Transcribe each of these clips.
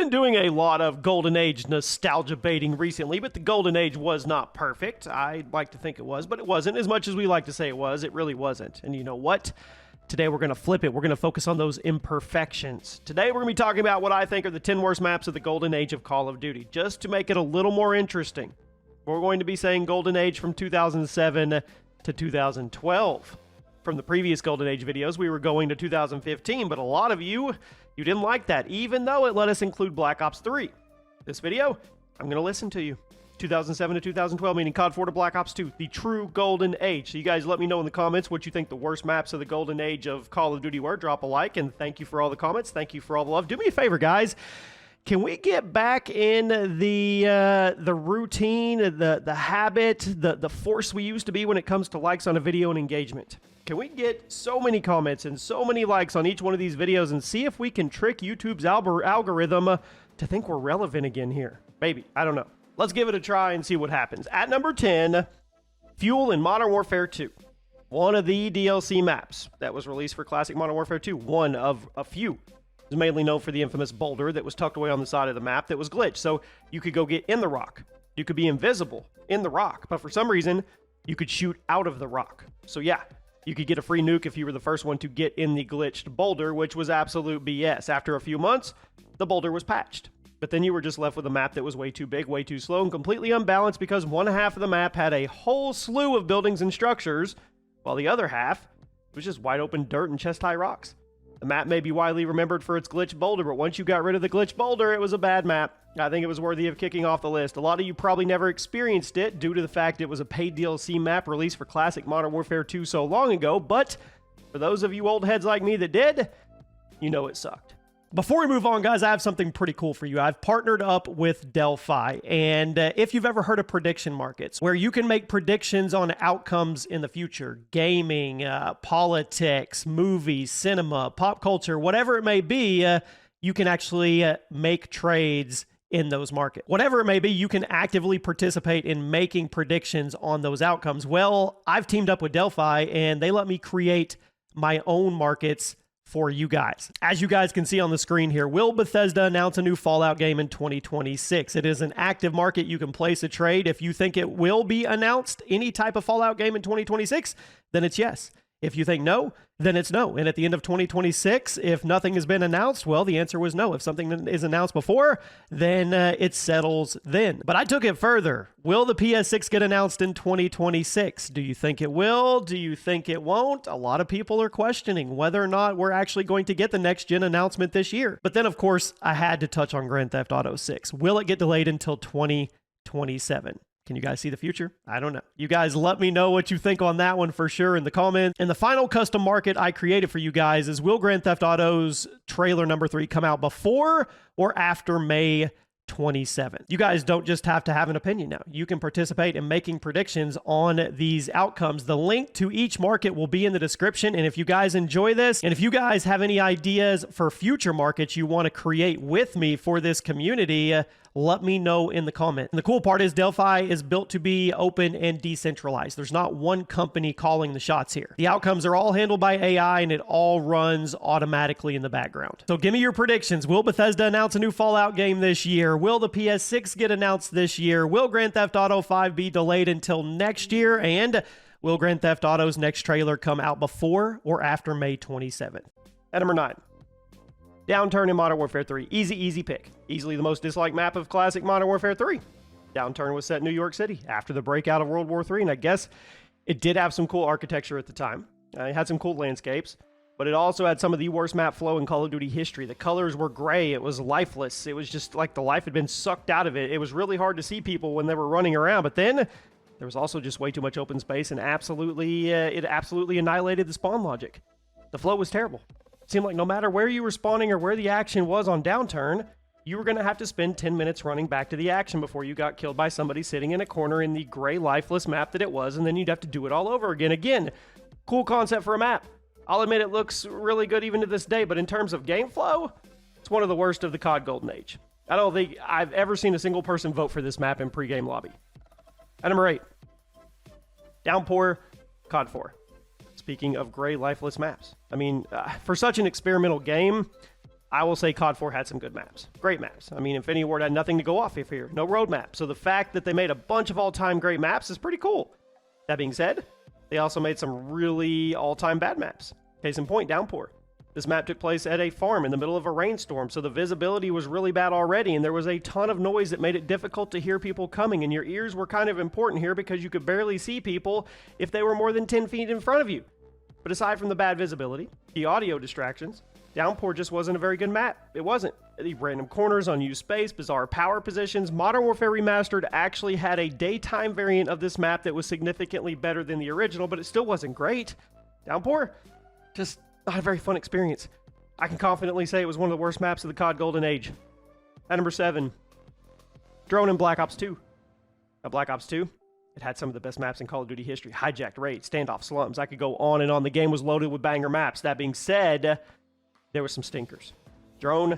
been doing a lot of Golden Age nostalgia baiting recently, but the Golden Age was not perfect. I'd like to think it was, but it wasn't. As much as we like to say it was, it really wasn't. And you know what? Today we're going to flip it. We're going to focus on those imperfections. Today we're going to be talking about what I think are the 10 worst maps of the Golden Age of Call of Duty, just to make it a little more interesting. We're going to be saying Golden Age from 2007 to 2012. From the previous Golden Age videos, we were going to 2015, but a lot of you didn't like that, even though it let us include Black Ops 3. This video, I'm going to listen to you. 2007 to 2012, meaning COD 4 to Black Ops 2, the true Golden Age. So you guys let me know in the comments what you think the worst maps of the Golden Age of Call of Duty were. Drop a like, and thank you for all the comments. Thank you for all the love. Do me a favor, guys. Can we get back in the routine, the habit, the force we used to be when it comes to likes on a video and engagement? Can we get so many comments and so many likes on each one of these videos and see if we can trick YouTube's algorithm to think we're relevant again here? Maybe. I don't know. Let's give it a try and see what happens. At number 10, Fuel in Modern Warfare 2. One of the DLC maps that was released for Classic Modern Warfare 2. One of a few. It was mainly known for the infamous boulder that was tucked away on the side of the map that was glitched. So you could go get in the rock. You could be invisible in the rock. But for some reason, you could shoot out of the rock. So yeah, you could get a free nuke if you were the first one to get in the glitched boulder, which was absolute BS. After a few months, the boulder was patched. But then you were just left with a map that was way too big, way too slow, and completely unbalanced because one half of the map had a whole slew of buildings and structures, while the other half was just wide open dirt and chest-high rocks. The map may be widely remembered for its glitched boulder, but once you got rid of the glitched boulder, it was a bad map. I think it was worthy of kicking off the list. A lot of you probably never experienced it due to the fact it was a paid DLC map released for Classic Modern Warfare 2 so long ago, but for those of you old heads like me that did, you know it sucked. Before we move on, guys, I have something pretty cool for you. I've partnered up with Delphi, and if you've ever heard of prediction markets, where you can make predictions on outcomes in the future, gaming, politics, movies, cinema, pop culture, whatever it may be, you can actually make trades in those markets. Whatever it may be, you can actively participate in making predictions on those outcomes. Well, I've teamed up with Delphi, and they let me create my own markets for you guys. As you guys can see on the screen here, will Bethesda announce a new Fallout game in 2026? It is an active market. You can place a trade. If you think it will be announced, any type of Fallout game in 2026, then it's yes. If you think no, then it's no. And at the end of 2026, if nothing has been announced, well, the answer was no. If something is announced before, then it settles then. But I took it further. Will the PS6 get announced in 2026? Do you think it will? Do you think it won't? A lot of people are questioning whether or not we're actually going to get the next-gen announcement this year. But then, of course, I had to touch on Grand Theft Auto 6. Will it get delayed until 2027? Can you guys see the future? I don't know. You guys let me know what you think on that one for sure in the comments. And the final custom market I created for you guys is, will Grand Theft Auto's trailer number 3 come out before or after May 27th? You guys don't just have to have an opinion now. You can participate in making predictions on these outcomes. The link to each market will be in the description. And if you guys enjoy this, and if you guys have any ideas for future markets you want to create with me for this community, let me know in the comment. And the cool part is Delphi is built to be open and decentralized. There's not one company calling the shots here. The outcomes are all handled by AI, and it all runs automatically in the background. So give me your predictions. Will Bethesda announce a new Fallout game this year? Will the PS6 get announced this year? Will Grand Theft Auto 5 be delayed until next year? And will Grand Theft Auto's next trailer come out before or after May 27th? At number 9. Downturn in Modern Warfare 3. Easy pick. Easily the most disliked map of Classic Modern Warfare 3. Downturn was set in New York City after the breakout of World War III, and I guess it did have some cool architecture at the time. It had some cool landscapes, but it also had some of the worst map flow in Call of Duty history. The colors were gray. It was lifeless. It was just like the life had been sucked out of it. It was really hard to see people when they were running around, but then there was also just way too much open space, and it absolutely annihilated the spawn logic. The flow was terrible. Seemed like no matter where you were spawning or where the action was on Downturn, you were going to have to spend 10 minutes running back to the action before you got killed by somebody sitting in a corner in the gray, lifeless map that it was, and then you'd have to do it all over again. Again, cool concept for a map. I'll admit it looks really good even to this day, but in terms of game flow, it's one of the worst of the COD Golden Age. I don't think I've ever seen a single person vote for this map in pre-game lobby. At number 8, Downpour, COD 4. Speaking of gray, lifeless maps. I mean, for such an experimental game, I will say COD 4 had some good maps. Great maps. I mean, Infinity Ward had nothing to go off of here. No roadmap. So the fact that they made a bunch of all-time great maps is pretty cool. That being said, they also made some really all-time bad maps. Case in point, Downpour. This map took place at a farm in the middle of a rainstorm, so the visibility was really bad already, and there was a ton of noise that made it difficult to hear people coming, and your ears were kind of important here because you could barely see people if they were more than 10 feet in front of you. But aside from the bad visibility, the audio distractions, Downpour just wasn't a very good map. It wasn't. The random corners, unused space, bizarre power positions. Modern Warfare Remastered actually had a daytime variant of this map that was significantly better than the original, but it still wasn't great. Downpour, just not a very fun experience. I can confidently say it was one of the worst maps of the COD Golden Age. At number 7, Drone in Black Ops 2. Now, Black Ops 2, it had some of the best maps in Call of Duty history. Hijacked, Raid, Standoff, Slums. I could go on and on. The game was loaded with banger maps. That being said, there were some stinkers. Drone,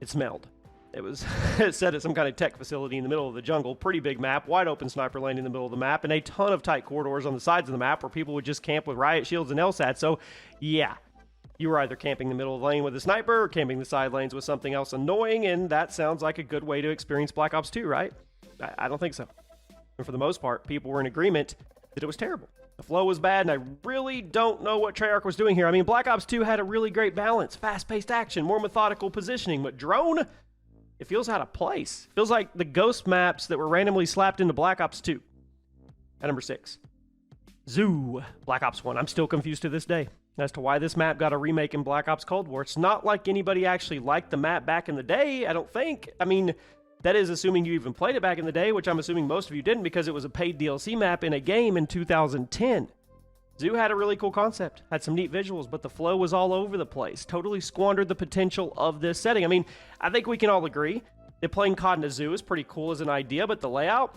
it smelled. It was set at some kind of tech facility in the middle of the jungle. Pretty big map, wide open sniper lane in the middle of the map, and a ton of tight corridors on the sides of the map where people would just camp with riot shields and LSAT. So, yeah. You were either camping the middle of the lane with a sniper or camping the side lanes with something else annoying, and that sounds like a good way to experience Black Ops 2, right? I don't think so. And for the most part, people were in agreement that it was terrible. The flow was bad, and I really don't know what Treyarch was doing here. I mean, Black Ops 2 had a really great balance, fast-paced action, more methodical positioning, but Drone, it feels out of place. It feels like the ghost maps that were randomly slapped into Black Ops 2. At number 6, Zoo, Black Ops 1. I'm still confused to this day as to why this map got a remake in Black Ops Cold War. It's not like anybody actually liked the map back in the day, I don't think. I mean, that is assuming you even played it back in the day, which I'm assuming most of you didn't because it was a paid DLC map in a game in 2010. Zoo had a really cool concept, had some neat visuals, but the flow was all over the place. Totally squandered the potential of this setting. I mean, I think we can all agree that playing COD in a zoo is pretty cool as an idea, but the layout?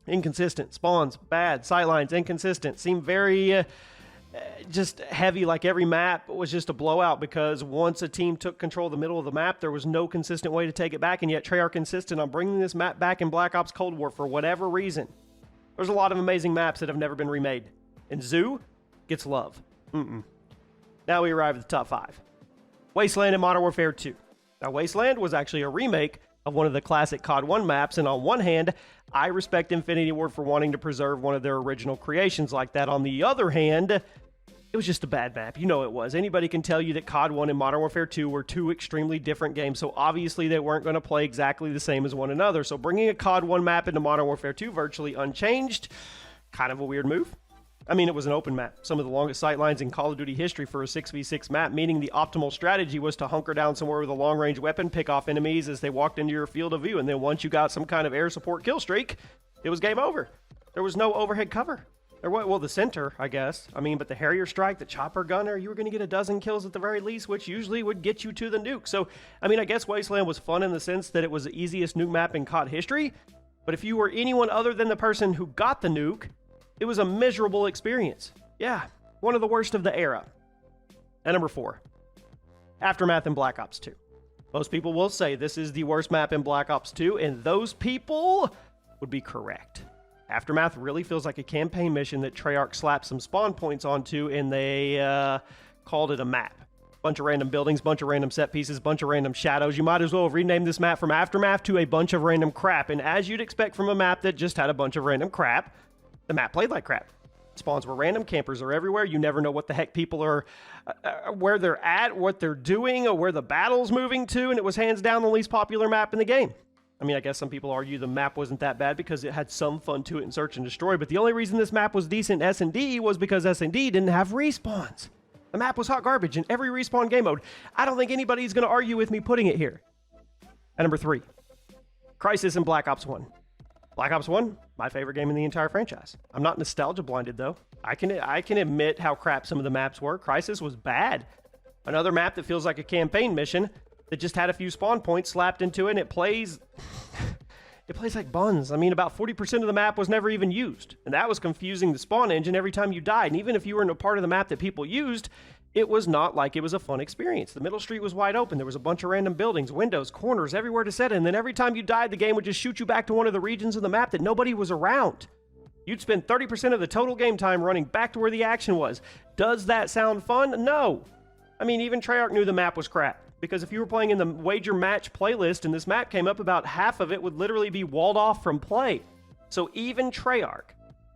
Inconsistent. Spawns, bad. Sightlines, inconsistent. Seemed very... just heavy, like every map was just a blowout because once a team took control of the middle of the map, there was no consistent way to take it back, and yet Treyarch insisted on bringing this map back in Black Ops Cold War for whatever reason. There's a lot of amazing maps that have never been remade, and Zoo gets love. Now we arrive at the top 5. Wasteland and Modern Warfare 2. Now, Wasteland was actually a remake of one of the classic COD 1 maps, and on one hand, I respect Infinity Ward for wanting to preserve one of their original creations like that. On the other hand, it was just a bad map. You know it was. Anybody can tell you that COD 1 and Modern Warfare 2 were two extremely different games, so obviously they weren't going to play exactly the same as one another. So bringing a COD 1 map into Modern Warfare 2 virtually unchanged, kind of a weird move. I mean, it was an open map. Some of the longest sightlines in Call of Duty history for a 6v6 map, meaning the optimal strategy was to hunker down somewhere with a long-range weapon, pick off enemies as they walked into your field of view, and then once you got some kind of air support kill streak, it was game over. There was no overhead cover. There was, well, the center, I guess. I mean, but the Harrier strike, the chopper gunner, you were going to get a dozen kills at the very least, which usually would get you to the nuke. So, I mean, I guess Wasteland was fun in the sense that it was the easiest nuke map in COD history, but if you were anyone other than the person who got the nuke, it was a miserable experience. Yeah, one of the worst of the era. At number 4, Aftermath in Black Ops 2. Most people will say this is the worst map in Black Ops 2, and those people would be correct. Aftermath really feels like a campaign mission that Treyarch slapped some spawn points onto, and they called it a map. Bunch of random buildings, bunch of random set pieces, bunch of random shadows. You might as well have renamed this map from Aftermath to a bunch of random crap, and as you'd expect from a map that just had a bunch of random crap, the map played like crap. Spawns were random, campers are everywhere, you never know what the heck people are, where they're at, what they're doing, or where the battle's moving to, and it was hands down the least popular map in the game. I mean, I guess some people argue the map wasn't that bad because it had some fun to it in Search and Destroy, but the only reason this map was decent in S&D was because S&D didn't have respawns. The map was hot garbage in every respawn game mode. I don't think anybody's going to argue with me putting it here. At number 3, Crysis in Black Ops 1. Black Ops 1, my favorite game in the entire franchise. I'm not nostalgia blinded though. I can admit how crap some of the maps were. Crysis was bad. Another map that feels like a campaign mission that just had a few spawn points slapped into it, and it plays like buns. I mean, about 40% of the map was never even used, and that was confusing the spawn engine every time you died. And even if you were in a part of the map that people used, it was not like it was a fun experience. The middle street was wide open. There was a bunch of random buildings, windows, corners, everywhere to set in. And then every time you died, the game would just shoot you back to one of the regions of the map that nobody was around. You'd spend 30% of the total game time running back to where the action was. Does that sound fun? No. I mean, even Treyarch knew the map was crap. because if you were playing in the wager match playlist and this map came up, about half of it would literally be walled off from play. So even Treyarch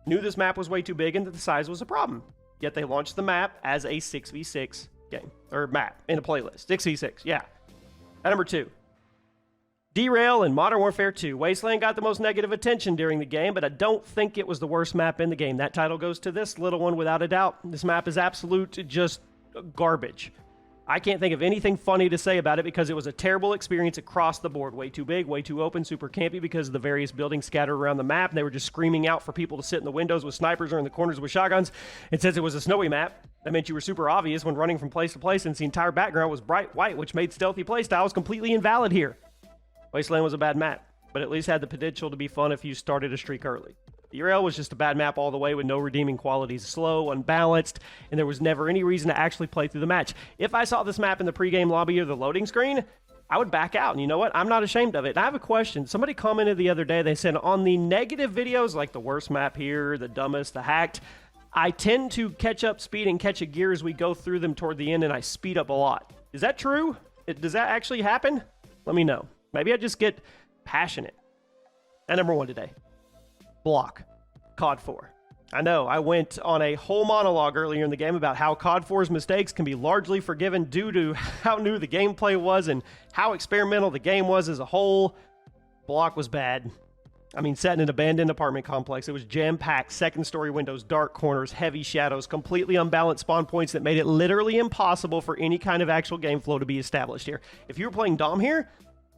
knew this map was way too big and that the size was a problem. Yet they launched the map as a 6v6 game, or map in a playlist. 6v6, yeah. At number 2. Derail in Modern Warfare 2. Wasteland got the most negative attention during the game, but I don't think it was the worst map in the game. That title goes to this little one without a doubt. This map is absolute just garbage. I can't think of anything funny to say about it because it was a terrible experience across the board. Way too big, way too open, super campy because of the various buildings scattered around the map. And they were just screaming out for people to sit in the windows with snipers or in the corners with shotguns. And since it was a snowy map, that meant you were super obvious when running from place to place, and the entire background was bright white, which made stealthy playstyles completely invalid here. Wasteland was a bad map, but at least had the potential to be fun if you started a streak early. Derail was just a bad map all the way with no redeeming qualities, slow, unbalanced, and there was never any reason to actually play through the match. If I saw this map in the pregame lobby or the loading screen, I would back out. And you know what? I'm not ashamed of it. And I have a question. Somebody commented the other day, they said on the negative videos, like the worst map here, the dumbest, the hacked, I tend to catch up speed and catch a gear as we go through them toward the end, and I speed up a lot. Is that true? Does that actually happen? Let me know. Maybe I just get passionate. And number 1 today. Bloc, COD 4. I know, I went on a whole monologue earlier in the game about how COD 4's mistakes can be largely forgiven due to how new the gameplay was and how experimental the game was as a whole. Bloc was bad. I mean, set in an abandoned apartment complex. It was jam-packed, second-story windows, dark corners, heavy shadows, completely unbalanced spawn points that made it literally impossible for any kind of actual game flow to be established here. If you were playing Dom here,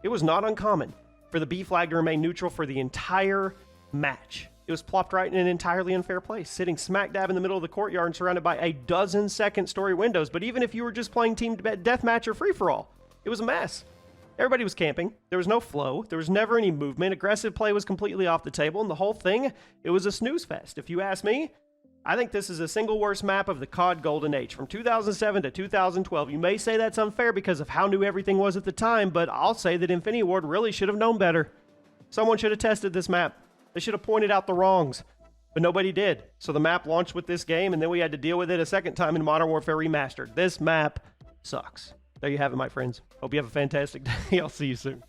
it was not uncommon for the B flag to remain neutral for the entire match. It was plopped right in an entirely unfair place, sitting smack dab in the middle of the courtyard and surrounded by a dozen second-story windows. But even if you were just playing team deathmatch or free-for-all, it was a mess. Everybody was camping. There was no flow. There was never any movement. Aggressive play was completely off the table, and the whole thing, it was a snooze fest. If you ask me, I think this is the single worst map of the COD Golden Age, from 2007 to 2012. You may say that's unfair because of how new everything was at the time, but I'll say that Infinity Ward really should have known better. Someone should have tested this map. They should have pointed out the wrongs, but nobody did. So the map launched with this game, and then we had to deal with it a second time in Modern Warfare Remastered. This map sucks. There you have it, my friends. Hope you have a fantastic day. I'll see you soon.